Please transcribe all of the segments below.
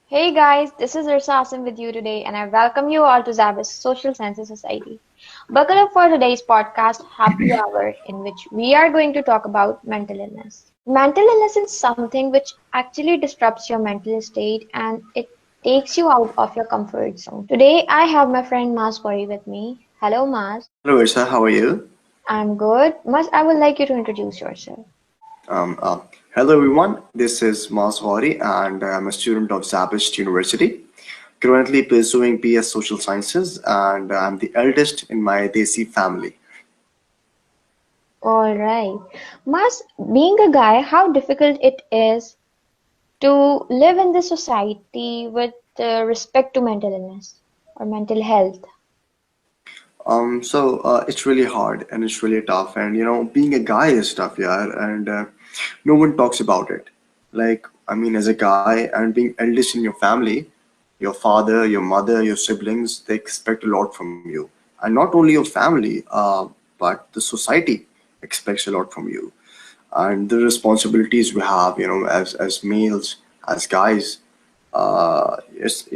Hey guys, this is Irsa Asim with you today, and I welcome you all to Zabba's Social Sciences Society. Buckle up for today's podcast, Happy Hour, in which we are going to talk about mental illness. Mental illness is something which actually disrupts your mental state and it takes you out of your comfort zone. Today, I have my friend Maaz Ghoury with me. Hello, Maaz. Hello, Irsa. How are you? I'm good. Maaz, I would like you to introduce yourself. Um, uh, Hello, everyone. This is Maaz, and I'm a student of Zabist University, currently pursuing BS Social Sciences, and I'm the eldest in my Desi family. All right. Maaz, being a guy, how difficult it is to live in this society with respect to mental illness or mental health. It's really hard and it's really tough, and being a guy is tough, yeah, and no one talks about it. Like, I mean, as a guy and being eldest in your family, your father, your mother, your siblings, they expect a lot from you. And not only your family, but the society expects a lot from you. And the responsibilities we have, as males, as guys, it's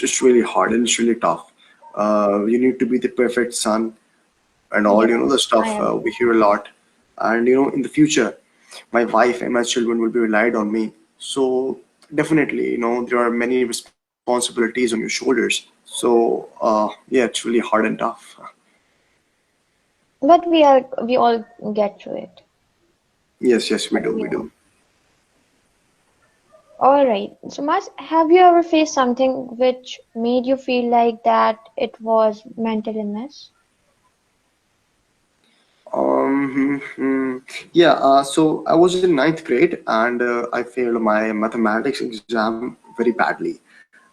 it's really hard and it's really tough. You need to be the perfect son and all, the Yes, I stuff agree. we hear a lot. And in the future, my wife and my children will be relied on me. So definitely, there are many responsibilities on your shoulders. So yeah, it's really hard and tough. But we all get through it. Yes, yes, we But do, we we know. do. All right. So, Mars, have you ever faced something which made you feel like that it was mental illness? Yeah, so I was in ninth grade and I failed my mathematics exam very badly.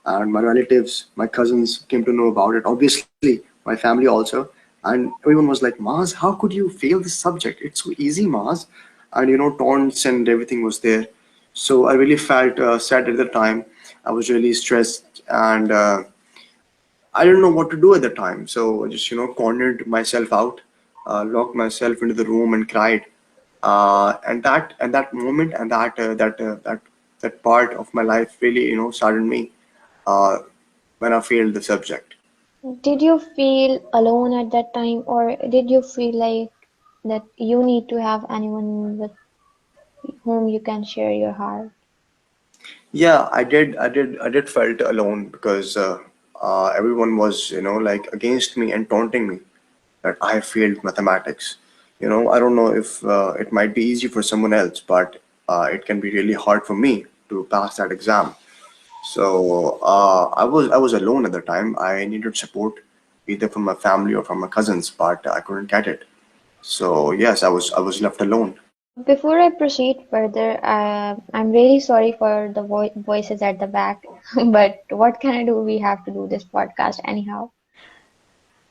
And my relatives, my cousins came to know about it. Obviously, my family also. And everyone was like, Maz, how could you fail this subject? It's so easy, Maz. And taunts and everything was there. So I really felt sad at the time. I was really stressed and I didn't know what to do at the time. So I just, cornered myself out, locked myself into the room and cried. And that moment and that part of my life really, saddened me uh, when I failed the subject. Did you feel alone at that time, or did you feel like that you need to have anyone with whom you can share your heart? Yeah, I did felt alone because everyone was, like against me and taunting me that I failed mathematics. I don't know if it might be easy for someone else, but it can be really hard for me to pass that exam. So I was alone at the time. I needed support either from my family or from my cousins, but I couldn't get it. So yes, I was left alone. Before I proceed further, I'm really sorry for the voices at the back, but what can I do? We have to do this podcast anyhow.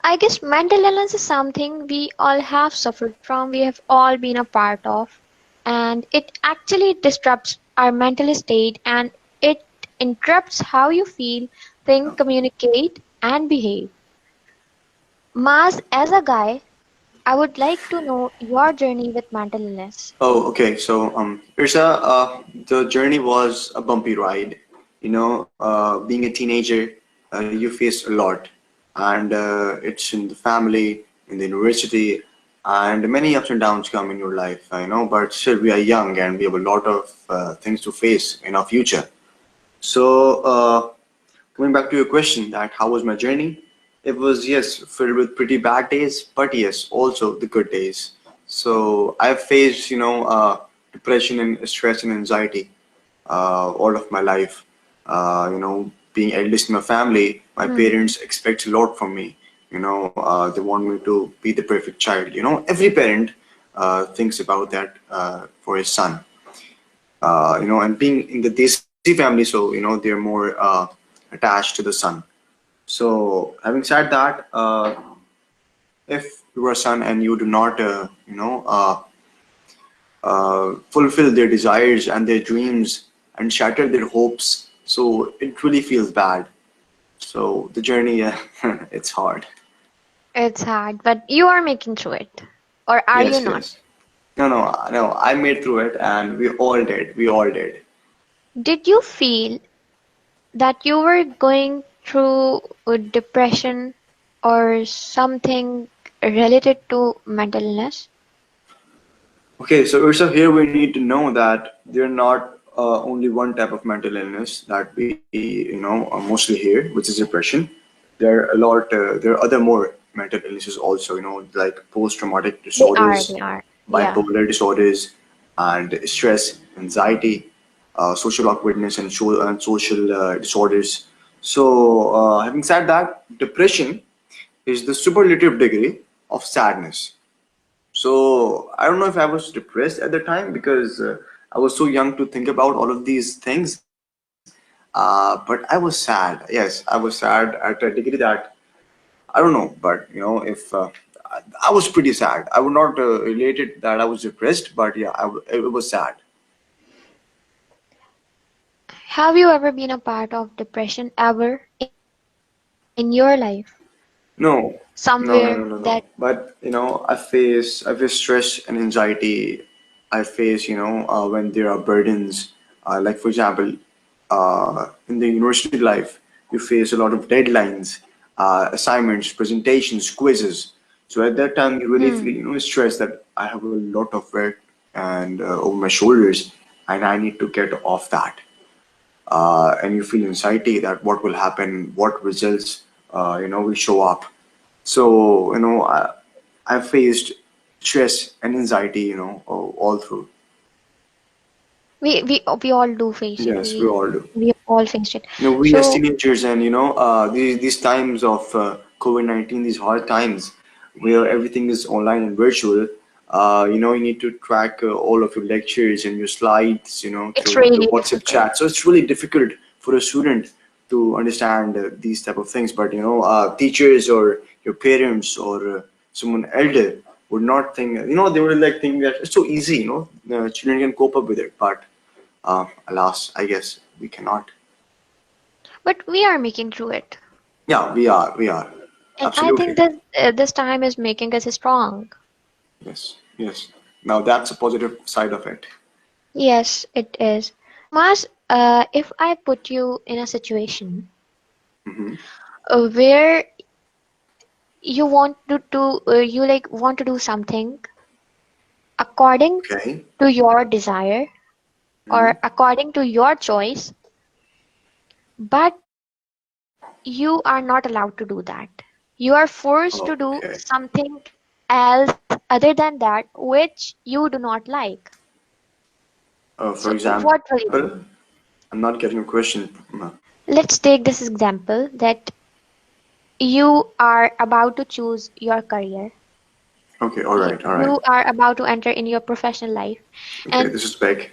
I guess mental illness is something we all have suffered from, we have all been a part of, and it actually disrupts our mental state and it interrupts how you feel, think, communicate, and behave. Maz, as a guy, I would like to know your journey with mental illness. Oh, okay. So, Irsa, the journey was a bumpy ride. Being a teenager, you face a lot, and it's in the family, in the university, and many ups and downs come in your life. But still, we are young and we have a lot of things to face in our future. So, coming back to your question, that how was my journey? It was, yes, filled with pretty bad days, but yes, also the good days. So I've faced, depression and stress and anxiety all of my life. Being eldest in my family, my Hmm. parents expect a lot from me. They want me to be the perfect child. Every parent thinks about that for his son. And being in the Desi family, so they're more attached to the son. So, having said that, if you are a son and you do not, fulfill their desires and their dreams and shatter their hopes, so it really feels bad. So the journey, it's hard. It's hard, but you are making through it. Or are you Yes, not? yes. No, no, no. I made through it, and we all did. We all did. Did you feel that you were going through a depression or something related to mental illness? Okay, so Ursa, here we need to know that they're not only one type of mental illness that we, mostly hear, which is depression. There are a lot, there are other more mental illnesses also, like post-traumatic They are, disorders, they are. Yeah. bipolar disorders, and stress, anxiety, social awkwardness, and social disorders. So, having said that, depression is the superlative degree of sadness. So I don't know if I was depressed at the time because I was so young to think about all of these things. But I was sad. Yes, I was sad at a degree that I don't know. But if I was pretty sad, I would not relate it that I was depressed. But yeah, it was sad. Have you ever been a part of depression ever in your life? No, Somewhere that no. But I face stress and anxiety. I face when there are burdens. Like for example, in the university life, you face a lot of deadlines, assignments, presentations, quizzes. So at that time, you really hmm, feel stressed that I have a lot of work and over my shoulders, and I need to get off that. And you feel anxiety that what will happen, what results will show up. So I faced stress and anxiety all through. we all do face it. Yes, we all do. We all faced it. We as So teenagers and these times of COVID-19, these hard times where everything is online and virtual. You need to track all of your lectures and your slides, it's through the really WhatsApp difficult. chat. So it's really difficult for a student to understand these type of things. But teachers or your parents or someone elder would not think. They would like think that it's so easy. Children can cope up with it. But alas, I guess we cannot. But we are making through it. Yeah, we are. And I think Absolutely. that this time is making us strong. Yes, yes. Now that's a positive side of it. Yes, it is. Mas, if I put you in a situation Hmm. where you want to do, you like want to do something according Okay. to your desire Hmm. or according to your choice, but you are not allowed to do that. You are forced to do Okay. something else other than that which you do not like. For So example, what will you do? I'm not getting a question. Let's take this example that you are about to choose your career. Okay, all right, all right. You are about to enter in your professional life, Okay, and this is big.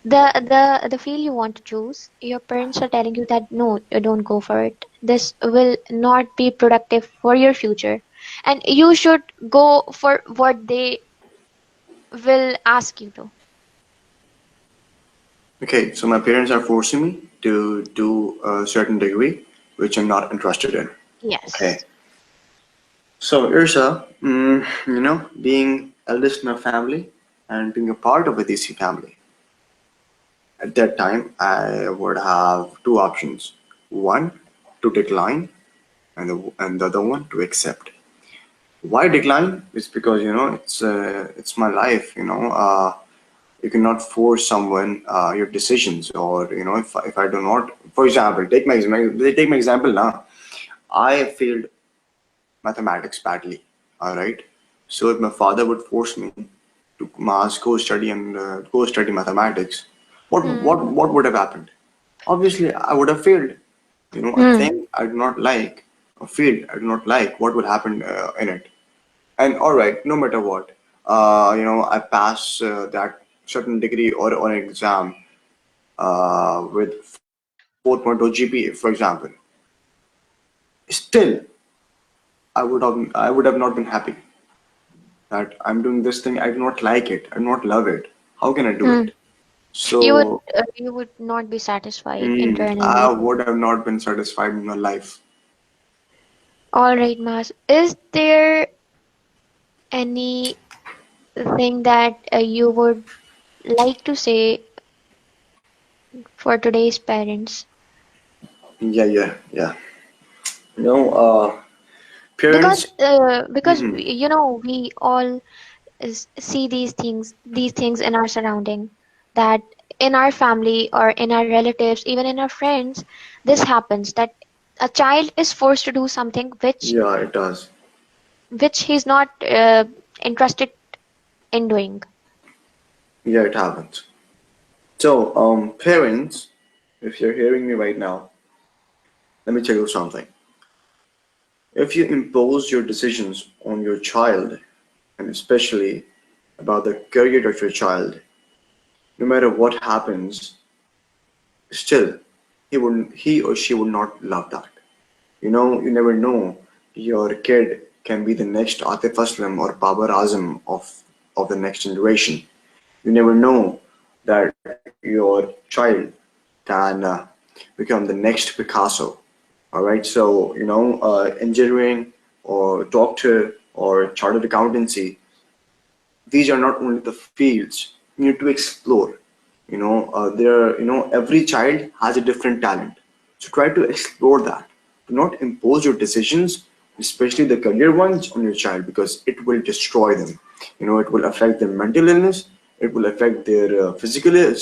the field you want to choose, your parents are telling you that no, you don't go for it. This will not be productive for your future, and you should go for what they will ask you to. Okay, so my parents are forcing me to do a certain degree, which I'm not interested in. Okay. Yes. So Irsa, being eldest in my family and being a part of a DC family, at that time, I would have two options. One, to decline, and the other one to accept. Why decline? It's because it's my life. You cannot force someone your decisions, or if I do not, for example, take my example now. I failed mathematics badly. All right. So if my father would force me to Maaz go study and go study mathematics, Hmm. what would have happened? Obviously, I would have failed. A Hmm. thing I do not like, a field I do not like. What would happen in it? And all right, no matter what, I pass that certain degree or an exam with 4.0 GPA, for example. Still, I would have not been happy that I'm doing this thing. I do not like it. I do not love it. How can I do Hmm. it? So, You would not be satisfied internally. I would have not been satisfied in my life. All right, Mas. Is there anything that you would like to say for today's parents? Yeah, yeah, yeah. You know, Because parents. Hmm. we all see these things in our surrounding, that in our family or in our relatives, even in our friends, this happens, that a child is forced to do something Yeah, it does. which he's not interested in doing. Yeah, it happens. So, parents, if you're hearing me right now, let me tell you something. If you impose your decisions on your child, and especially about the career of your child, no matter what happens, still he or she would not love that. You know, you never know. Your kid can be the next Atif Aslam or Babar Azam of the next generation. You never know that your child can become the next Picasso. All right, so engineering or doctor or chartered accountancy, these are not only the fields you need to explore. Every child has a different talent, so try to explore that. Do not impose your decisions, especially the career ones, on your child, because it will destroy them. It will affect their mental illness, it will affect their physical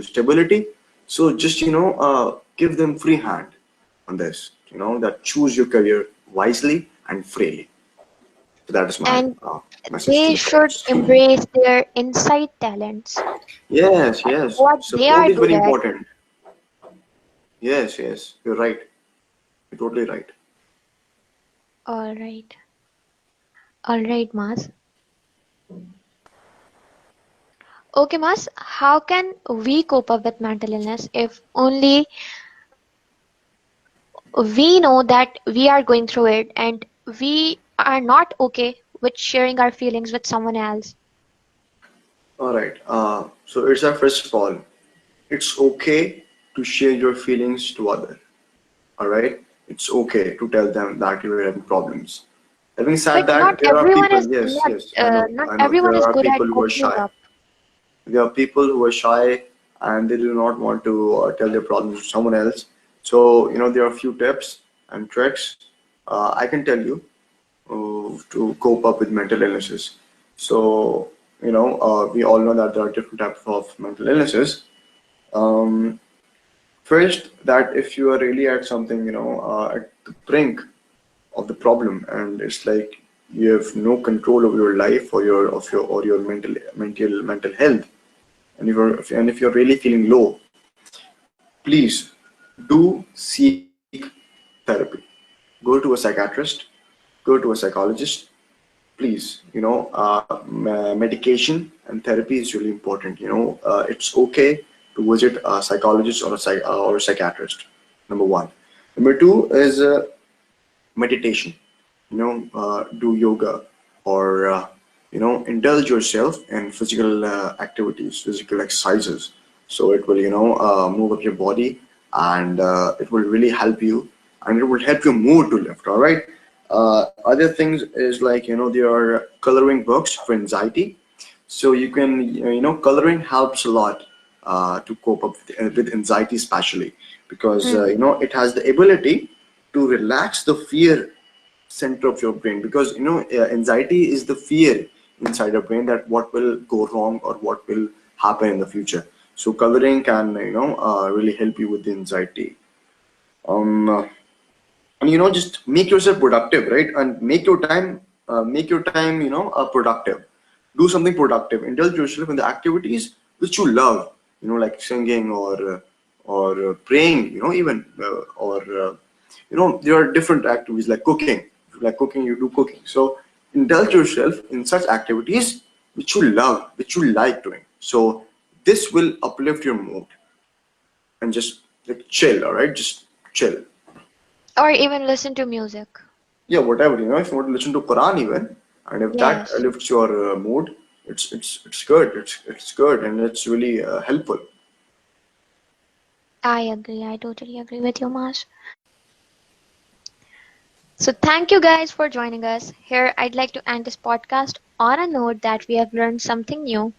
stability. So just give them free hand on this, that choose your career wisely and freely. So that is my And message to they the should parents. embrace their inside talents, Yes, yes. what they Support are is very good at. important. Yes, yes. You're right. You're totally right. All right, all right, Maz. Okay, Mas, how can we cope up with mental illness if only we know that we are going through it and we are not okay with sharing our feelings with someone else? All right. So it's our first of all, it's okay to share your feelings to other. All right. It's okay to tell them that you're having problems. Having said But that, not there are everyone people. is Yes, not yes. I know. not I know. everyone There is are good at people who are opening shy. up. There are people who are shy and they do not want to tell their problems to someone else. So there are a few tips and tricks I can tell you to cope up with mental illnesses. So, we all know that there are different types of mental illnesses. Um, First, that if you are really at something, at the brink of the problem, and it's like you have no control over your life or your mental health, and if you're really feeling low, please do seek therapy. Go to a psychiatrist, go to a psychologist, please. Medication and therapy is really important. It's okay to visit a psychologist or a psychiatrist. Number one. Number two is meditation. Do yoga or indulge yourself in physical activities, physical exercises. So it will move up your body, and it will really help you, and it will help your mood to lift. All right. Other things is like there are coloring books for anxiety, so you can coloring helps a lot to cope up with anxiety, especially because Hmm. it has the ability to relax the fear center of your brain, because anxiety is the fear inside your brain that what will go wrong or what will happen in the future. So coloring can really help you with the anxiety. um and just make yourself productive, right? And make your time productive. Do something productive, indulge yourself in the activities which you love, like singing or praying, even or there are different activities like cooking. If you like cooking, you do cooking. So indulge yourself in such activities which you love, which you like doing. So this will uplift your mood, and just like chill. All right, just chill. Or even listen to music. Yeah, whatever, if you want to listen to Quran even, and if that Yes, lifts your mood, it's good. It's good, and it's really helpful. I agree. I totally agree with you, Mas. So thank you guys for joining us. Here, I'd like to end this podcast on a note that we have learned something new,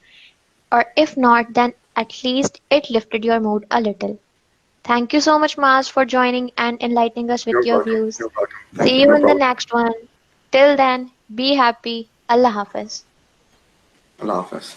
or if not, then at least it lifted your mood a little. Thank you so much, Maz, for joining and enlightening us with You're your welcome. views. You're welcome. Thank See you. you No in the problem. next one. Till then, be happy. Allah Hafiz. Allah Hafiz.